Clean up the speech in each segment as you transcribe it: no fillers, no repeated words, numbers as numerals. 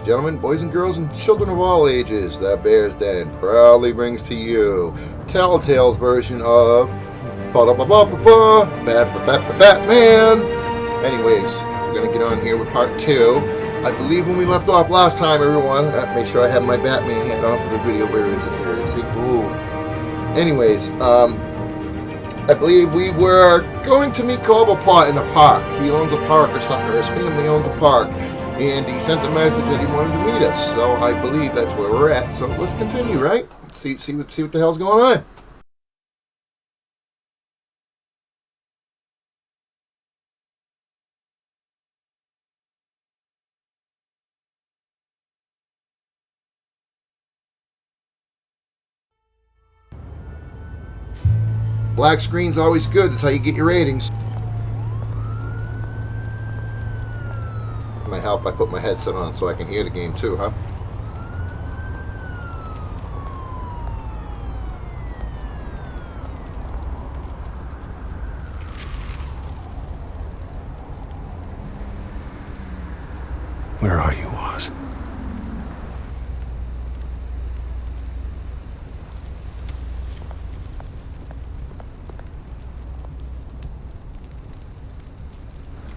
gentlemen, boys and girls, and children of all ages, the Bear's Den proudly brings to you Telltale's version of Batman. Anyways, we're going to get on here with part 2. I believe when we left off last time, everyone, make sure I have my Batman hat on for the video. Where is it? There it is. See? Boom. Anyways, I believe we were going to meet Cobblepot in a park. He owns a park or something, or his family owns a park. And he sent a message that he wanted to meet us. So I believe that's where we're at. So let's continue, right? See what the hell's going on. Black screen's always good. That's how you get your ratings. Might help I put my headset on so I can hear the game too, huh? Where are you, Oz?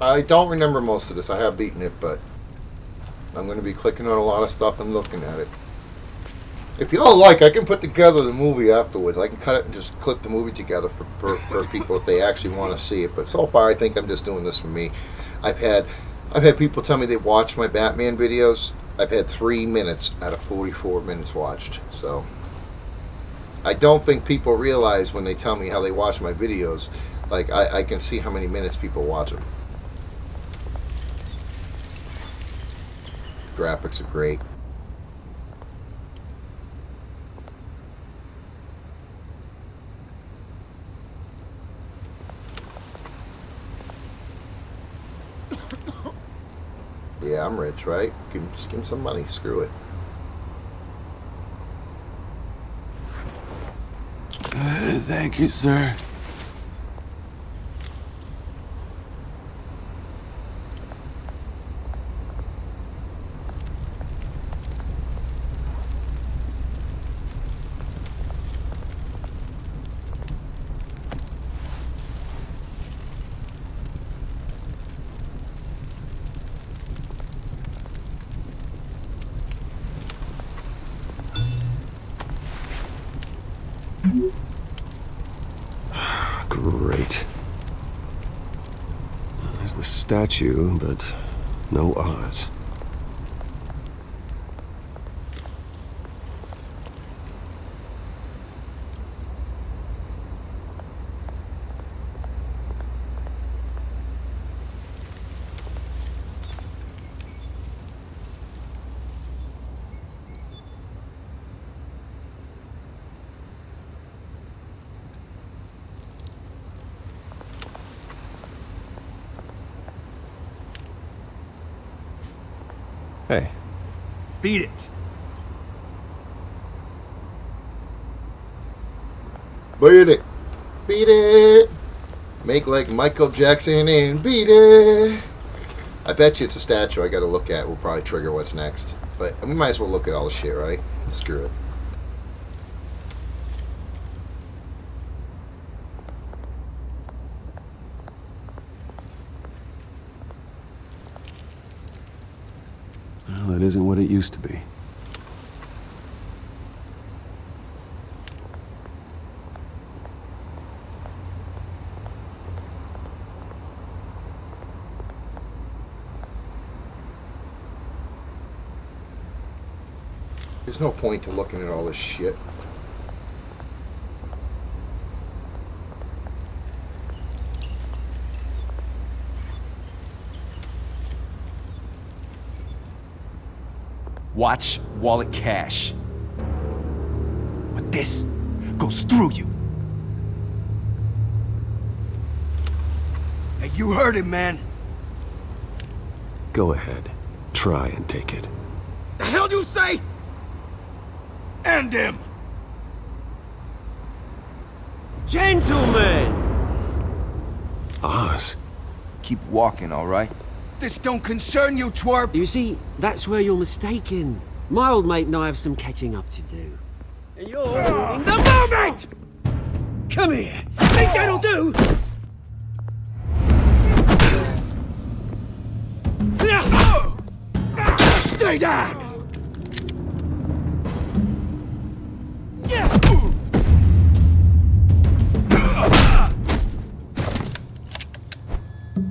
I don't remember most of this. I have beaten it, but I'm going to be clicking on a lot of stuff and looking at it. If y'all like, I can put together the movie afterwards. I can cut it and just clip the movie together for people if they actually want to see it. But so far, I think I'm just doing this for me. I've had people tell me they watched my Batman videos. I've had 3 minutes out of 44 minutes watched. So I don't think people realize when they tell me how they watch my videos. Like I can see how many minutes people watch them. Graphics are great. Yeah, I'm rich, right? Just give him some money. Screw it. Thank you, sir. Great. There's the statue, but no Oz. Hey. Beat it. Beat it. Beat it. Make like Michael Jackson and beat it. I bet you it's a statue I gotta look at. Will probably trigger what's next. But we might as well look at all the shit, right? Screw it. Well, it isn't what it used to be. There's no point to looking at all this shit. Watch wallet cash. But this goes through you. Hey, you heard him, man. Go ahead. Try and take it. The hell do you say? End him! Gentlemen! Oz. Keep walking, all right? This don't concern you, twerp! You see, that's where you're mistaken. My old mate and I have some catching up to do. And you're in the moment! Come here. Think that'll do? Stay down!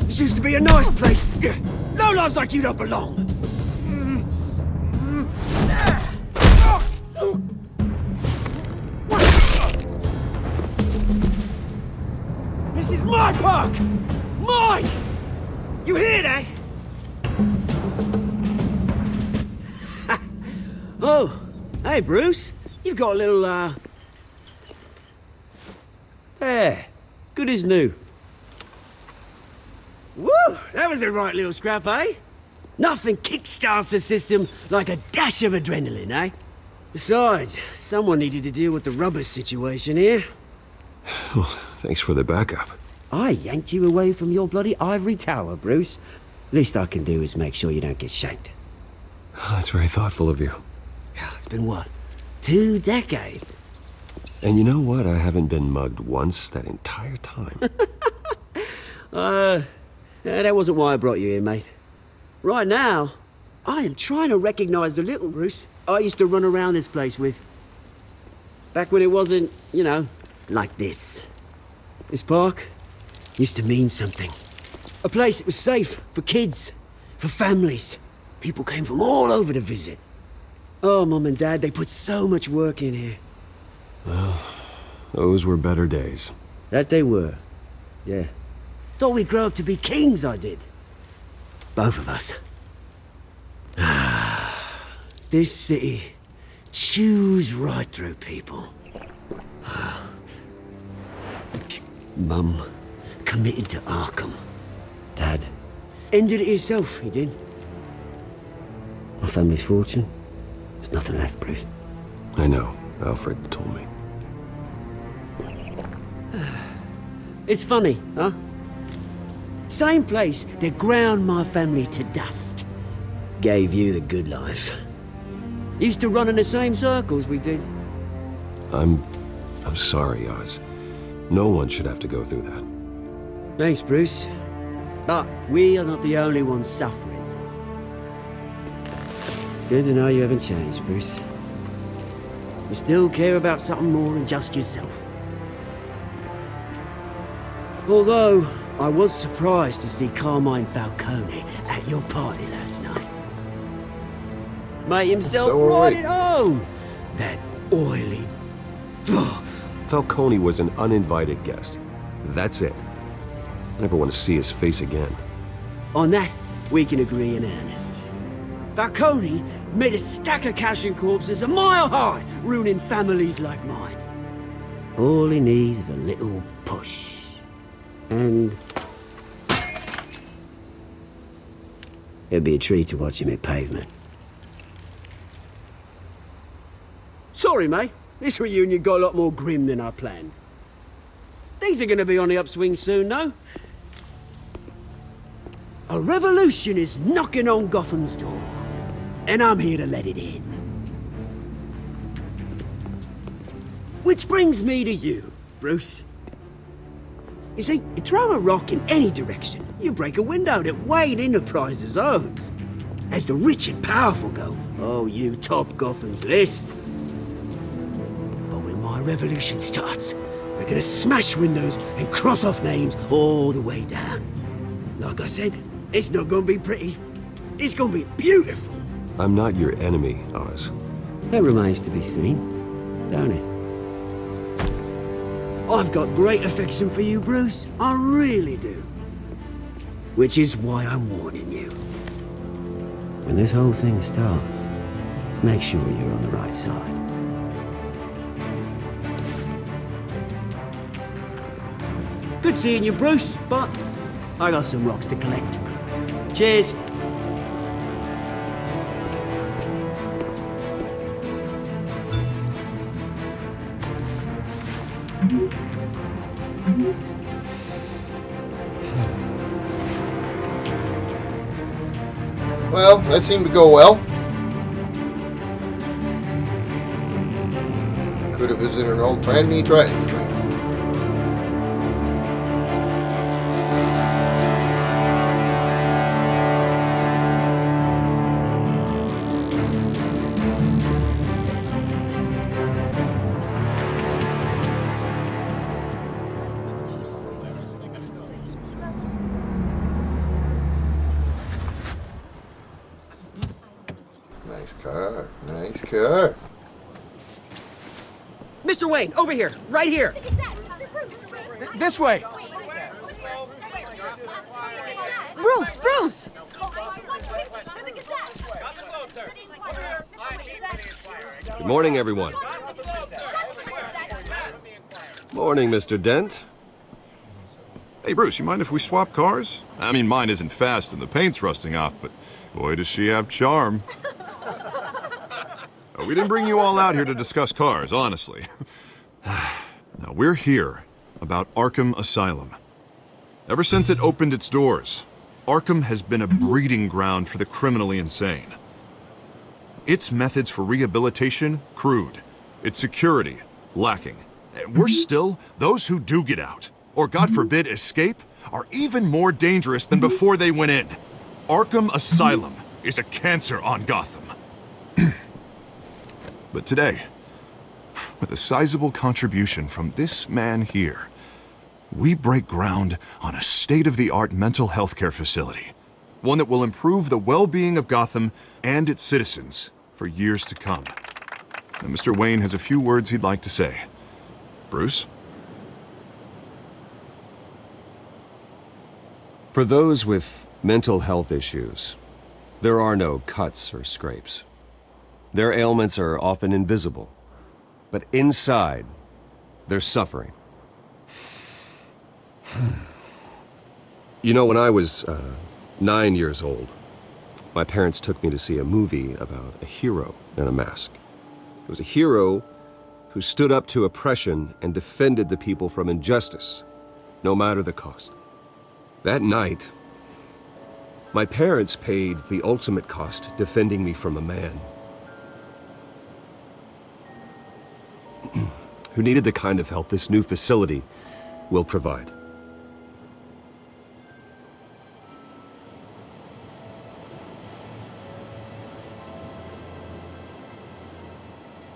This used to be a nice place. No lives like you don't belong. This is my park! Mine! You hear that? Oh, hey Bruce. You've got a little, There. Good as new. Woo! That was a right little scrap, eh? Nothing kickstarts the system like a dash of adrenaline, eh? Besides, someone needed to deal with the rubber situation here. Well, thanks for the backup. I yanked you away from your bloody ivory tower, Bruce. Least I can do is make sure you don't get shanked. Oh, that's very thoughtful of you. It's been what? 2 decades? And you know what? I haven't been mugged once that entire time. That wasn't why I brought you here, mate. Right now, I am trying to recognize the little Bruce I used to run around this place with. Back when it wasn't, you know, like this. This park used to mean something. A place that was safe for kids, for families. People came from all over to visit. Oh, Mum and Dad, they put so much work in here. Well, those were better days. That they were. Yeah. Thought we'd grow up to be kings, I did. Both of us. This city chews right through people. Mum committed to Arkham. Dad ended it himself, he did. My family's fortune. There's nothing left, Bruce. I know. Alfred told me. It's funny, huh? Same place that ground my family to dust. Gave you the good life. Used to run in the same circles we did. I'm sorry, Oz. No one should have to go through that. Thanks, Bruce. But we are not the only ones suffering. Good to know you haven't changed, Bruce. You still care about something more than just yourself. Although, I was surprised to see Carmine Falcone at your party last night. Made himself So right right. at home. That oily... Falcone was an uninvited guest. That's it. I never want to see his face again. On that, we can agree in earnest. Falcone made a stack of cash and corpses a mile high, ruining families like mine. All he needs is a little push. And... it'd be a treat to watch him hit pavement. Sorry, mate. This reunion got a lot more grim than I planned. Things are gonna be on the upswing soon, though. A revolution is knocking on Gotham's door. And I'm here to let it in. Which brings me to you, Bruce. You see, you throw a rock in any direction, you break a window that Wayne Enterprises owns. As the rich and powerful go, oh, you top Gotham's list. But when my revolution starts, we're gonna smash windows and cross off names all the way down. Like I said, it's not gonna be pretty. It's gonna be beautiful. I'm not your enemy, Oz. That remains to be seen, don't it? I've got great affection for you, Bruce. I really do. Which is why I'm warning you. When this whole thing starts, make sure you're on the right side. Good seeing you, Bruce, but I got some rocks to collect. Cheers. Well, that seemed to go well. Could have visited an old friend, he threatens me. Nice car, nice car. Mr. Wayne, over here, right here. This way! Bruce, Bruce! Good morning, everyone. Morning, Mr. Dent. Hey, Bruce, you mind if we swap cars? I mean, mine isn't fast and the paint's rusting off, but boy, does she have charm. We didn't bring you all out here to discuss cars, honestly. Now, we're here about Arkham Asylum. Ever since it opened its doors, Arkham has been a breeding ground for the criminally insane. Its methods for rehabilitation, crude. Its security, lacking. And worse still, those who do get out, or God forbid escape, are even more dangerous than before they went in. Arkham Asylum is a cancer on Gotham. But today, with a sizable contribution from this man here, we break ground on a state-of-the-art mental health care facility. One that will improve the well-being of Gotham and its citizens for years to come. Now, Mr. Wayne has a few words he'd like to say. Bruce? For those with mental health issues, there are no cuts or scrapes. Their ailments are often invisible, but inside, they're suffering. You know, when I was 9 years old, my parents took me to see a movie about a hero in a mask. It was a hero who stood up to oppression and defended the people from injustice, no matter the cost. That night, my parents paid the ultimate cost defending me from a man who needed the kind of help this new facility will provide.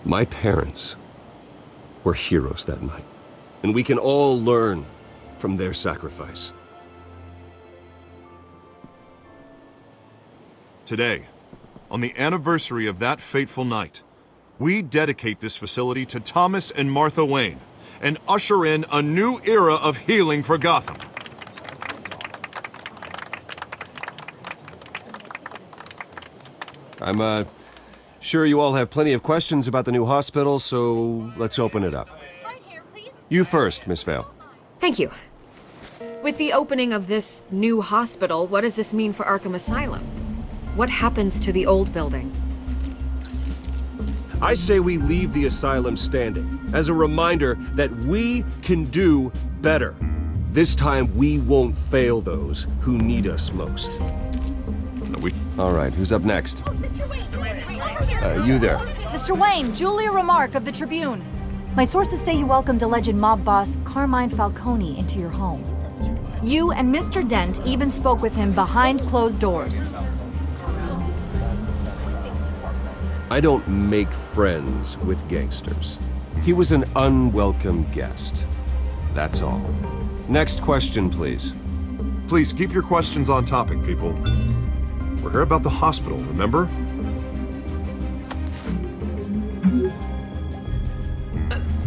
My parents were heroes that night, and we can all learn from their sacrifice. Today, on the anniversary of that fateful night, we dedicate this facility to Thomas and Martha Wayne and usher in a new era of healing for Gotham. I'm sure you all have plenty of questions about the new hospital, so let's open it up. You first, Miss Vale. Thank you. With the opening of this new hospital, what does this mean for Arkham Asylum? What happens to the old building? I say we leave the asylum standing as a reminder that we can do better. This time we won't fail those who need us most. All right, who's up next? You there. Mr. Wayne, Julia Remark of the Tribune. My sources say you welcomed alleged mob boss Carmine Falcone into your home. You and Mr. Dent even spoke with him behind closed doors. I don't make friends with gangsters. He was an unwelcome guest. That's all. Next question, please. Please keep your questions on topic, people. We're here about the hospital, remember?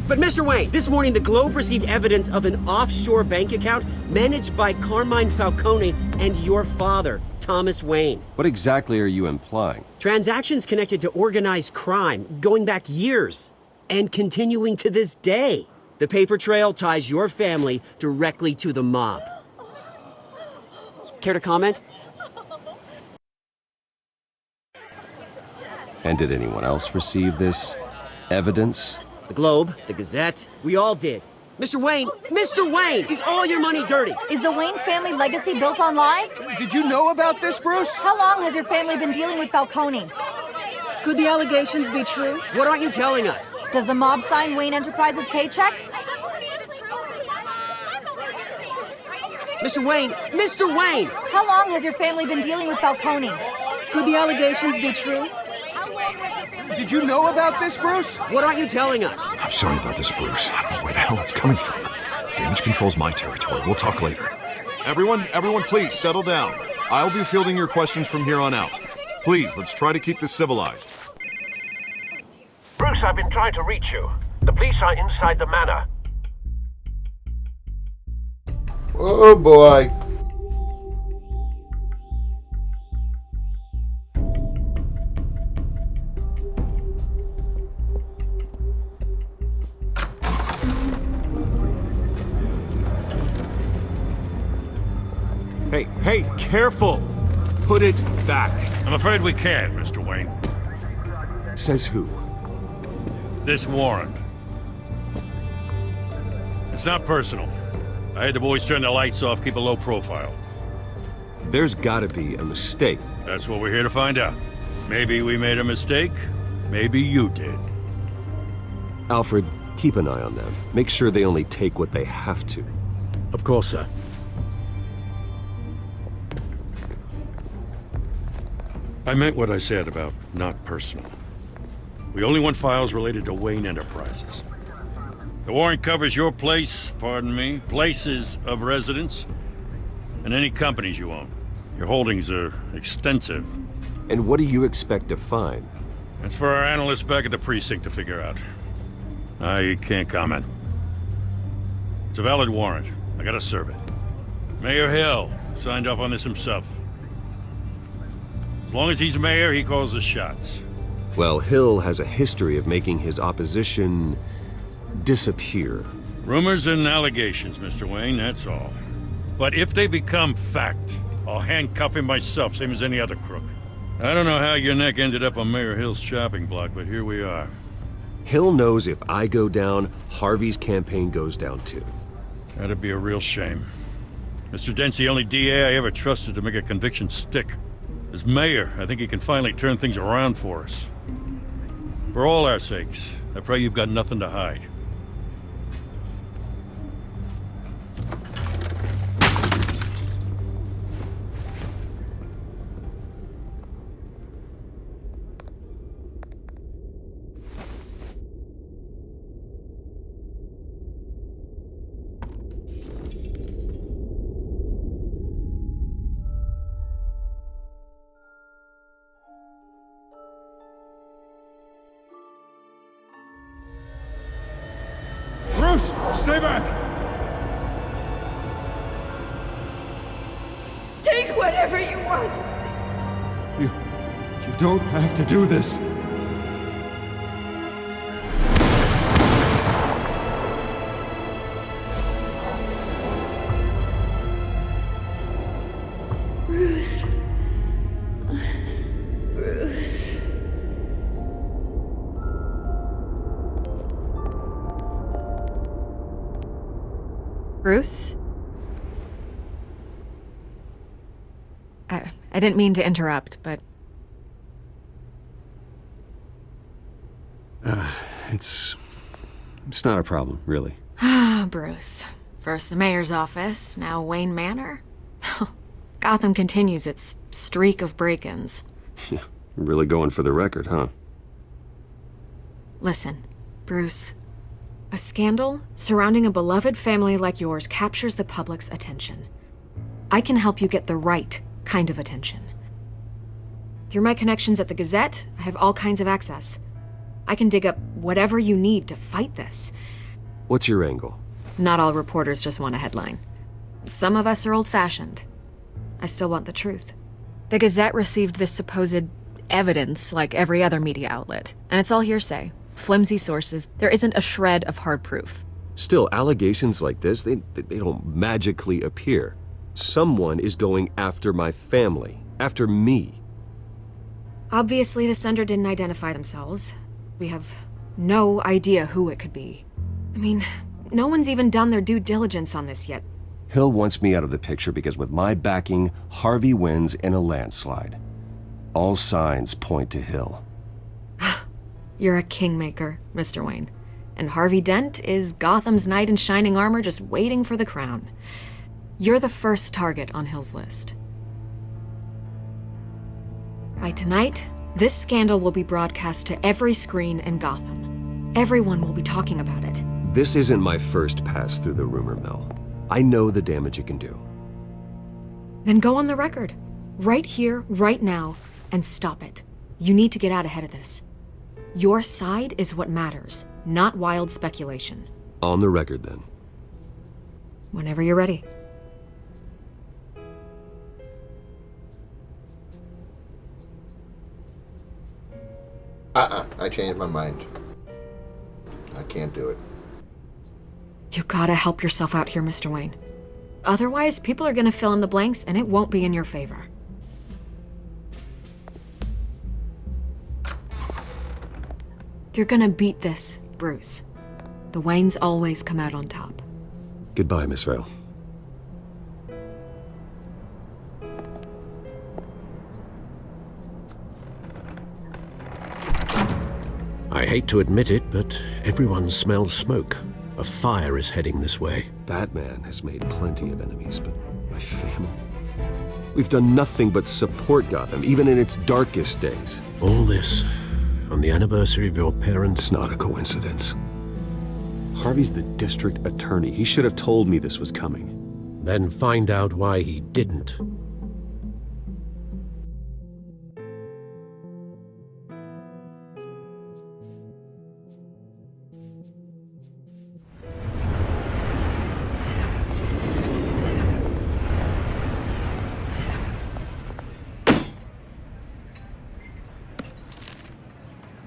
But Mr. Wayne, this morning the Globe received evidence of an offshore bank account managed by Carmine Falcone and your father, Thomas Wayne. What exactly are you implying? Transactions connected to organized crime going back years and continuing to this day. The paper trail ties your family directly to the mob. Care to comment? And did anyone else receive this evidence? The Globe, the Gazette, we all did. Mr. Wayne! Mr. Wayne! Is all your money dirty? Is the Wayne family legacy built on lies? Did you know about this, Bruce? How long has your family been dealing with Falcone? Could the allegations be true? What aren't you telling us? Does the mob sign Wayne Enterprises paychecks? Mr. Wayne! Mr. Wayne! How long has your family been dealing with Falcone? Could the allegations be true? Did you know about this, Bruce? What aren't you telling us? I'm sorry about this, Bruce. I don't know where the hell it's coming from. Damage control's my territory. We'll talk later. Everyone, please settle down. I'll be fielding your questions from here on out. Please, let's try to keep this civilized. Bruce, I've been trying to reach you. The police are inside the manor. Oh boy. Hey, careful! Put it back. I'm afraid we can't, Mr. Wayne. Says who? This warrant. It's not personal. I had the boys turn the lights off, keep a low profile. There's gotta be a mistake. That's what we're here to find out. Maybe we made a mistake. Maybe you did. Alfred, keep an eye on them. Make sure they only take what they have to. Of course, sir. I meant what I said about not personal. We only want files related to Wayne Enterprises. The warrant covers your place, pardon me, places of residence, and any companies you own. Your holdings are extensive. And what do you expect to find? That's for our analysts back at the precinct to figure out. I can't comment. It's a valid warrant. I gotta serve it. Mayor Hill signed off on this himself. As long as he's mayor, he calls the shots. Well, Hill has a history of making his opposition disappear. Rumors and allegations, Mr. Wayne, that's all. But if they become fact, I'll handcuff him myself, same as any other crook. I don't know how your neck ended up on Mayor Hill's chopping block, but here we are. Hill knows if I go down, Harvey's campaign goes down too. That'd be a real shame. Mr. Dent's the only DA I ever trusted to make a conviction stick. As mayor, I think he can finally turn things around for us. For all our sakes, I pray you've got nothing to hide. Bruce, stay back! Take whatever you want! You don't have to do this. Bruce. Bruce. Bruce? I didn't mean to interrupt, but... It's not a problem, really. Ah, Bruce. First the mayor's office, now Wayne Manor. Gotham continues its streak of break-ins. Yeah, really going for the record, huh? Listen, Bruce. A scandal surrounding a beloved family like yours captures the public's attention. I can help you get the right kind of attention. Through my connections at the Gazette, I have all kinds of access. I can dig up whatever you need to fight this. What's your angle? Not all reporters just want a headline. Some of us are old-fashioned. I still want the truth. The Gazette received this supposed evidence like every other media outlet, and it's all hearsay. Flimsy sources. There isn't a shred of hard proof. Still, allegations like this, they don't magically appear. Someone is going after my family, after me. Obviously, the sender didn't identify themselves. We have no idea who it could be. I mean, No one's even done their due diligence on this yet. Hill wants me out of the picture because with my backing, Harvey wins in a landslide. All signs point to Hill. You're a kingmaker, Mr. Wayne. And Harvey Dent is Gotham's knight in shining armor just waiting for the crown. You're the first target on Hill's list. By tonight, this scandal will be broadcast to every screen in Gotham. Everyone will be talking about it. This isn't my first pass through the rumor mill. I know the damage it can do. Then go on the record. Right here, right now, and stop it. You need to get out ahead of this. Your side is what matters, not wild speculation. On the record, then. Whenever you're ready. I changed my mind. I can't do it. You gotta help yourself out here, Mr. Wayne. Otherwise, people are gonna fill in the blanks and it won't be in your favor. You're gonna beat this, Bruce. The Waynes always come out on top. Goodbye, Miss Vale. I hate to admit it, but everyone smells smoke. A fire is heading this way. Batman has made plenty of enemies, but my family? We've done nothing but support Gotham, even in its darkest days. All this on the anniversary of your parents'... It's not a coincidence. Harvey's the district attorney. He should have told me this was coming. Then find out why he didn't.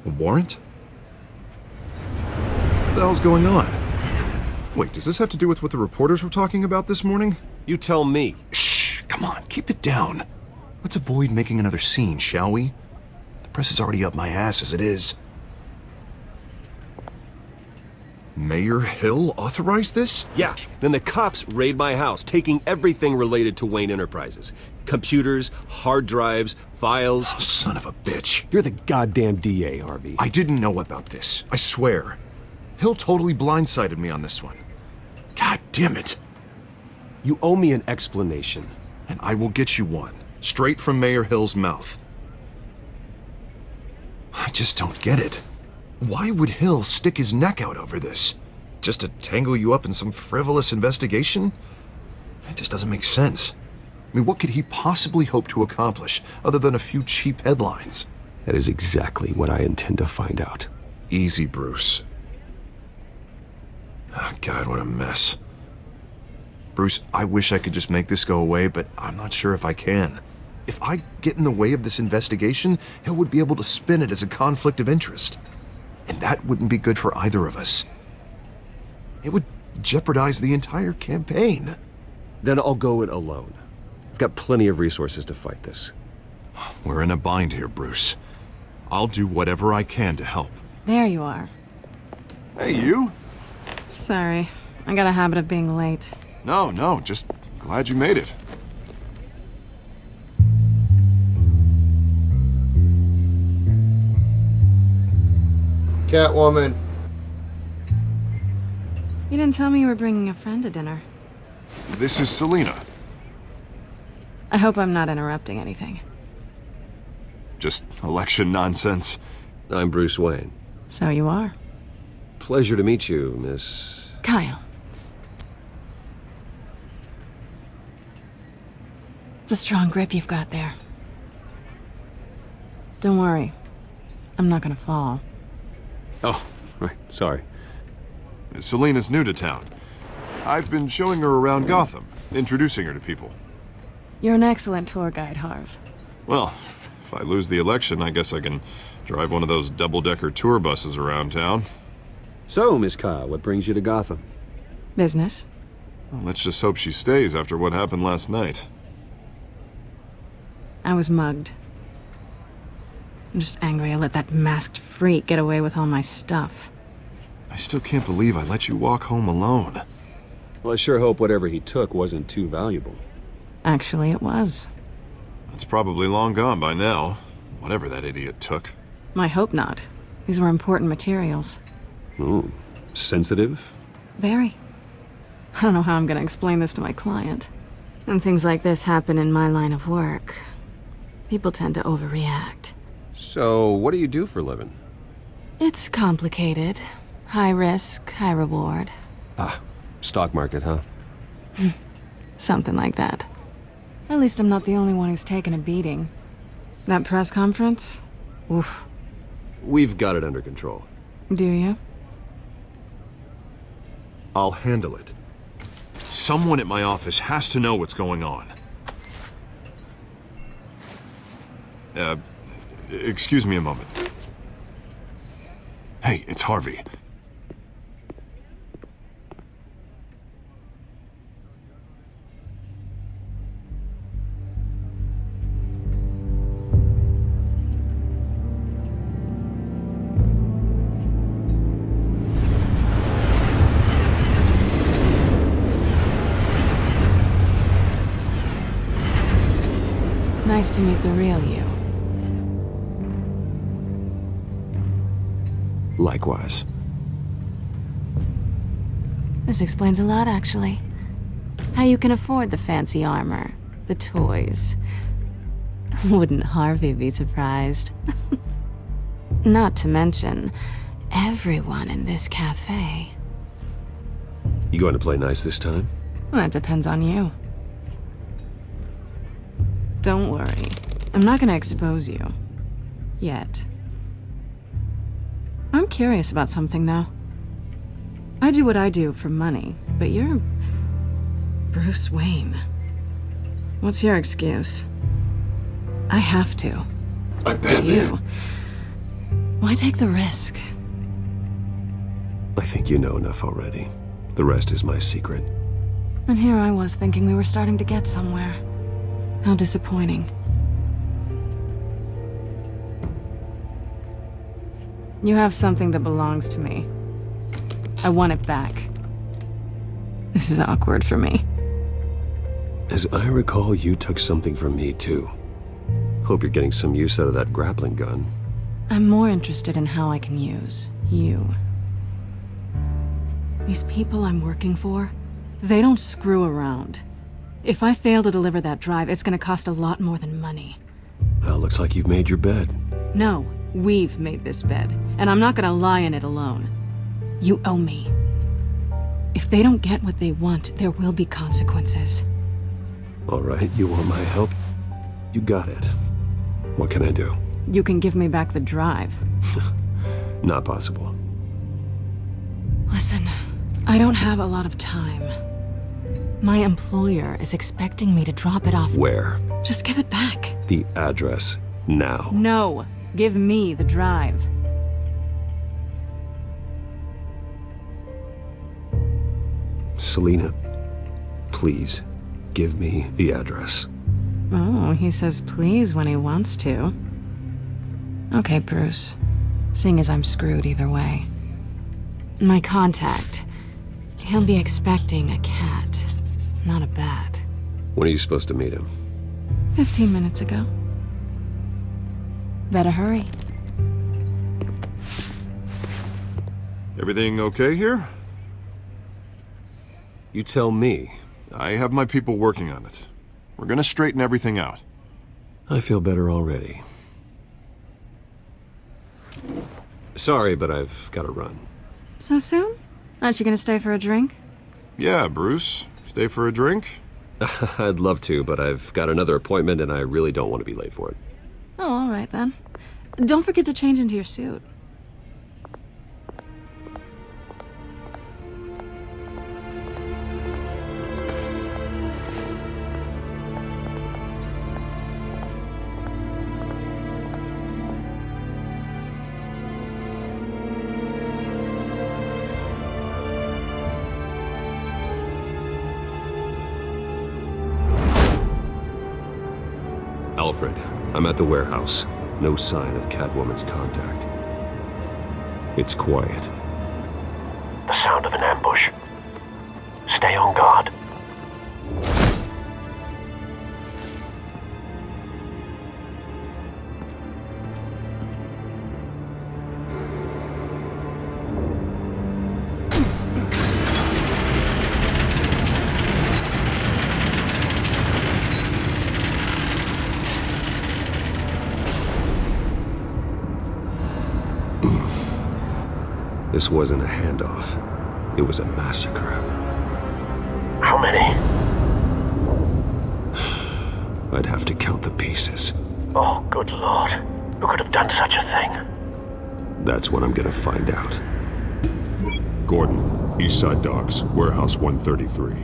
A warrant? What the hell's going on? Wait, does this have to do with what the reporters were talking about this morning? You tell me. Shh, come on, keep it down. Let's avoid making another scene, shall we? The press is already up my ass as it is. Mayor Hill authorized this? Yeah, then the cops raid my house, taking everything related to Wayne Enterprises. Computers, hard drives, files. Oh, son of a bitch. You're the goddamn DA, Harvey. I didn't know about this, I swear. Hill totally blindsided me on this one. God damn it. You owe me an explanation. And I will get you one, straight from Mayor Hill's mouth. I just don't get it. Why would Hill stick his neck out over this? Just to tangle you up in some frivolous investigation? It just doesn't make sense. I mean, what could he possibly hope to accomplish other than a few cheap headlines? That is exactly what I intend to find out. Easy, Bruce. Oh, God, what a mess. Bruce, I wish I could just make this go away, but I'm not sure if I can. If I get in the way of this investigation, Hill would be able to spin it as a conflict of interest. And that wouldn't be good for either of us. It would jeopardize the entire campaign. Then I'll go it alone. I've got plenty of resources to fight this. We're in a bind here, Bruce. I'll do whatever I can to help. There you are. Hey, you? Sorry, I got a habit of being late. No, just glad you made it. Catwoman. You didn't tell me you were bringing a friend to dinner. This is Selina. I hope I'm not interrupting anything. Just election nonsense. I'm Bruce Wayne. So you are. Pleasure to meet you, Miss... Kyle. It's a strong grip you've got there. Don't worry. I'm not gonna fall. Oh, right, sorry. Selina's new to town. I've been showing her around Gotham, introducing her to people. You're an excellent tour guide, Harv. Well, if I lose the election, I guess I can drive one of those double-decker tour buses around town. So, Miss Kyle, what brings you to Gotham? Business. Well, let's just hope she stays after what happened last night. I was mugged. I'm just angry I let that masked freak get away with all my stuff. I still can't believe I let you walk home alone. Well, I sure hope whatever he took wasn't too valuable. Actually, it was. It's probably long gone by now, whatever that idiot took. I hope not. These were important materials. Ooh, sensitive? Very. I don't know how I'm gonna explain this to my client. When things like this happen in my line of work, people tend to overreact. So, what do you do for a living? It's complicated. High risk, high reward. Ah, stock market, huh? Something like that. At least I'm not the only one who's taken a beating. That press conference? Oof. We've got it under control. Do you? I'll handle it. Someone at my office has to know what's going on. Excuse me a moment. Hey, it's Harvey. Nice to meet the real you. Likewise. This explains a lot, actually. How you can afford the fancy armor, the toys. Wouldn't Harvey be surprised? Not to mention, everyone in this cafe. You going to play nice this time? Well, that depends on you. Don't worry. I'm not gonna expose you. Yet. I'm curious about something, though. I do what I do for money, but you're... Bruce Wayne. What's your excuse? I have to. I But bet you... Why take the risk? I think you know enough already. The rest is my secret. And here I was thinking we were starting to get somewhere. How disappointing. You have something that belongs to me. I want it back. This is awkward for me. As I recall, you took something from me, too. Hope you're getting some use out of that grappling gun. I'm more interested in how I can use you. These people I'm working for, they don't screw around. If I fail to deliver that drive, it's gonna cost a lot more than money. Well, looks like you've made your bed. No, we've made this bed, and I'm not gonna lie in it alone. You owe me. If they don't get what they want, there will be consequences. All right, you want my help? You got it. What can I do? You can give me back the drive. Not possible. Listen, I don't have a lot of time. My employer is expecting me to drop it off. Where? Just give it back. The address, now. No, give me the drive. Selina, please, give me the address. Oh, he says please when he wants to. Okay, Bruce. Seeing as I'm screwed either way. My contact. He'll be expecting a cat, not a bat. When are you supposed to meet him? 15 minutes ago. Better hurry. Everything okay here? You tell me. I have my people working on it. We're gonna straighten everything out. I feel better already. Sorry, but I've got to run. So soon? Aren't you gonna stay for a drink? Yeah, Bruce. Stay for a drink? I'd love to, but I've got another appointment and I really don't want to be late for it. Oh, all right then. Don't forget to change into your suit. Alfred, I'm at the warehouse. No sign of Catwoman's contact. It's quiet. Stay on guard. This wasn't a handoff. It was a massacre. How many? I'd have to count the pieces. Oh, good lord. Who could have done such a thing? That's what I'm gonna find out. Gordon, Eastside Docks, Warehouse 133.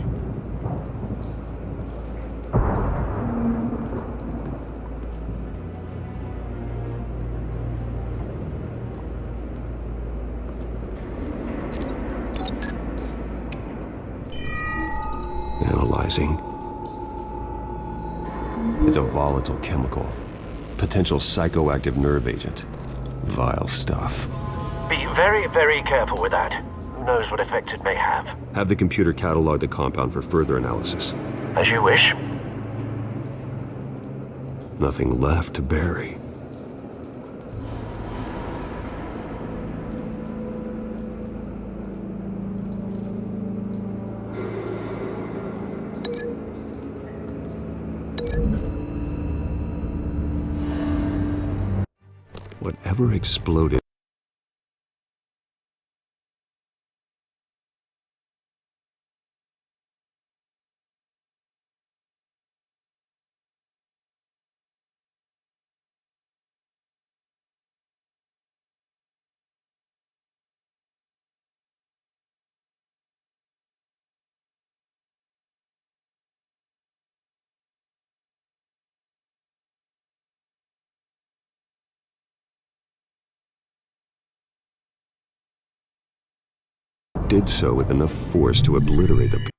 Analyzing. It's a volatile chemical. Potential psychoactive nerve agent. Vile stuff. Be very, very careful with that. Who knows what effects it may have. Have the computer catalog the compound for further analysis. As you wish. Nothing left to bury. Whatever exploded did so with enough force to obliterate the